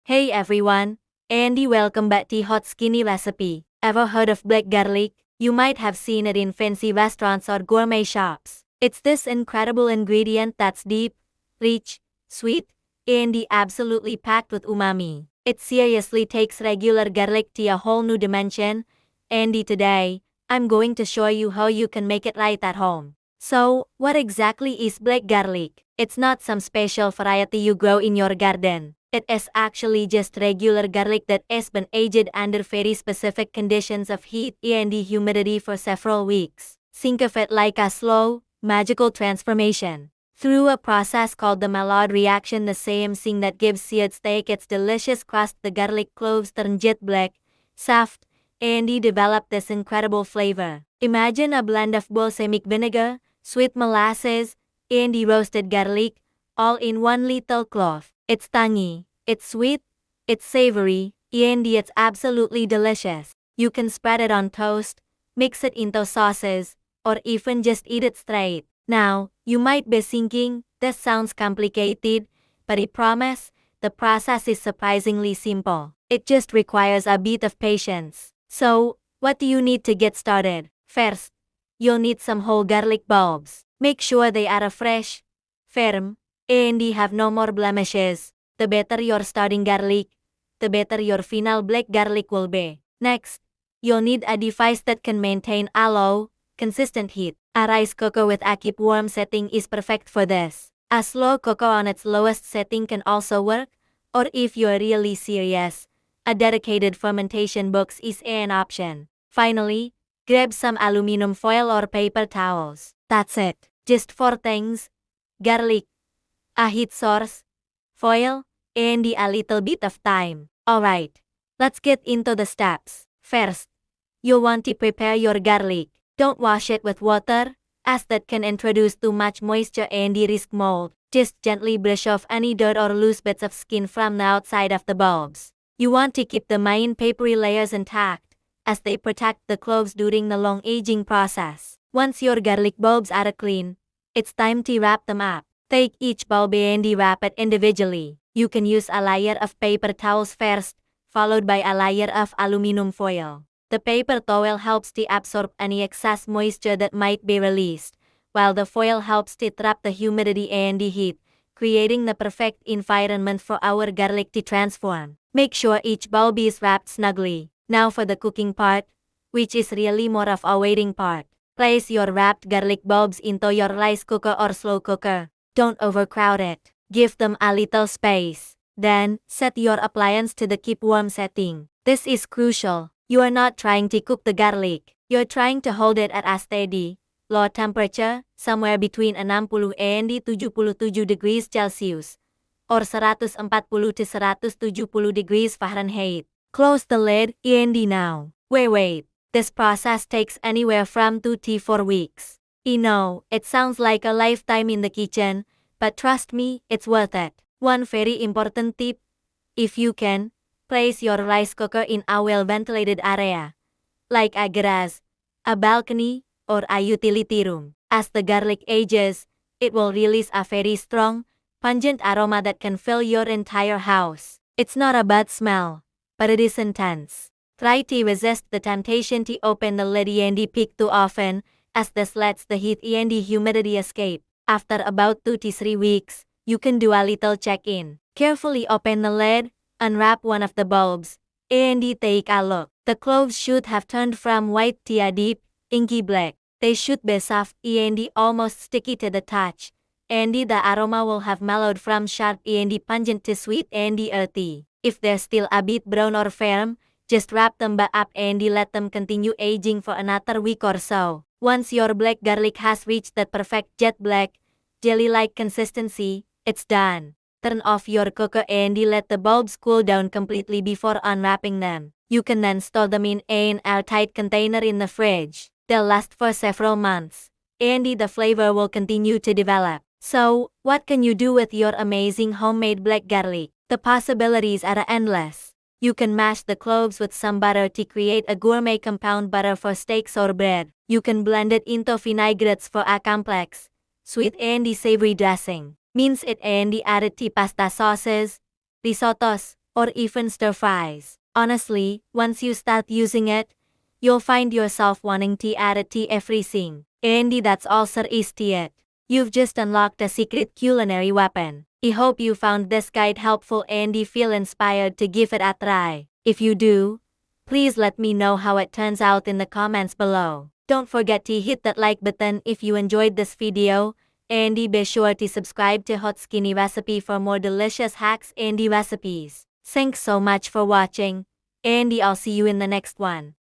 Hey everyone, Andy, welcome back to Hot Skinny Recipe. Ever heard of black garlic? You might have seen it in fancy restaurants or gourmet shops. It's this incredible ingredient that's deep, rich, sweet, and absolutely packed with umami. It seriously takes regular garlic to a whole new dimension. Andy, today, I'm going to show you how you can make it right at home. So, what exactly is black garlic? It's not some special variety you grow in your garden. It is actually just regular garlic that has been aged under very specific conditions of heat and humidity for several weeks. Think of it like a slow, magical transformation. Through a process called the Maillard reaction, the same thing that gives seared steak its delicious crust, the garlic cloves turn jet black, soft, and develop this incredible flavor. Imagine a blend of balsamic vinegar, sweet molasses, and roasted garlic, all in one little clove. It's tangy, it's sweet, it's savory, and it's absolutely delicious. You can spread it on toast, mix it into sauces, or even just eat it straight. Now, you might be thinking, this sounds complicated, but I promise, the process is surprisingly simple. It just requires a bit of patience. So, what do you need to get started? First, you'll need some whole garlic bulbs. Make sure they are fresh, firm, and have no more blemishes. The better your starting garlic, the better your final black garlic will be. Next, you'll need a device that can maintain a low, consistent heat. A rice cooker with a keep warm setting is perfect for this. A slow cooker on its lowest setting can also work, or if you're really serious, a dedicated fermentation box is an option. Finally, grab some aluminum foil or paper towels. That's it. Just 4 things: garlic, a heat source, foil, and a little bit of time. Alright, let's get into the steps. First, you'll want to prepare your garlic. Don't wash it with water, as that can introduce too much moisture and risk mold. Just gently brush off any dirt or loose bits of skin from the outside of the bulbs. You want to keep the main papery layers intact, as they protect the cloves during the long aging process. Once your garlic bulbs are clean, it's time to wrap them up. Take each bulb and wrap it individually. You can use a layer of paper towels first, followed by a layer of aluminum foil. The paper towel helps to absorb any excess moisture that might be released, while the foil helps to trap the humidity and the heat, creating the perfect environment for our garlic to transform. Make sure each bulb is wrapped snugly. Now for the cooking part, which is really more of a waiting part. Place your wrapped garlic bulbs into your rice cooker or slow cooker. Don't overcrowd it. Give them a little space. Then, set your appliance to the keep warm setting. This is crucial. You are not trying to cook the garlic. You're trying to hold it at a steady, low temperature, somewhere between 60 and 77 degrees Celsius, or 140 to 170 degrees Fahrenheit. Close the lid, and now. Wait. This process takes anywhere from 2 to 4 weeks. I know, it sounds like a lifetime in the kitchen, but trust me, it's worth it. One very important tip: if you can, place your rice cooker in a well-ventilated area, like a garage, a balcony, or a utility room. As the garlic ages, it will release a very strong, pungent aroma that can fill your entire house. It's not a bad smell, but it is intense. Try to resist the temptation to open the lid and peek too often, as this lets the heat and the humidity escape. After about 2 to 3 weeks, you can do a little check-in. Carefully open the lid, unwrap one of the bulbs, and take a look. The cloves should have turned from white to a deep, inky black. They should be soft and almost sticky to the touch, and the aroma will have mellowed from sharp and pungent to sweet and earthy. If they're still a bit brown or firm, just wrap them back up and let them continue aging for another week or so. Once your black garlic has reached that perfect jet black, jelly-like consistency, it's done. Turn off your cooker and let the bulbs cool down completely before unwrapping them. You can then store them in an airtight container in the fridge. They'll last for several months, and the flavor will continue to develop. So, what can you do with your amazing homemade black garlic? The possibilities are endless. You can mash the cloves with some butter to create a gourmet compound butter for steaks or bread. You can blend it into vinaigrettes for a complex, sweet and savory dressing. Mince it and add it to pasta sauces, risottos, or even stir fries. Honestly, once you start using it, you'll find yourself wanting tea added to everything. And that's all there is to it. You've just unlocked a secret culinary weapon. I hope you found this guide helpful and feel inspired to give it a try. If you do, please let me know how it turns out in the comments below. Don't forget to hit that like button if you enjoyed this video, and be sure to subscribe to Hot Skinny Recipe for more delicious hacks and recipes. Thanks so much for watching, and I'll see you in the next one.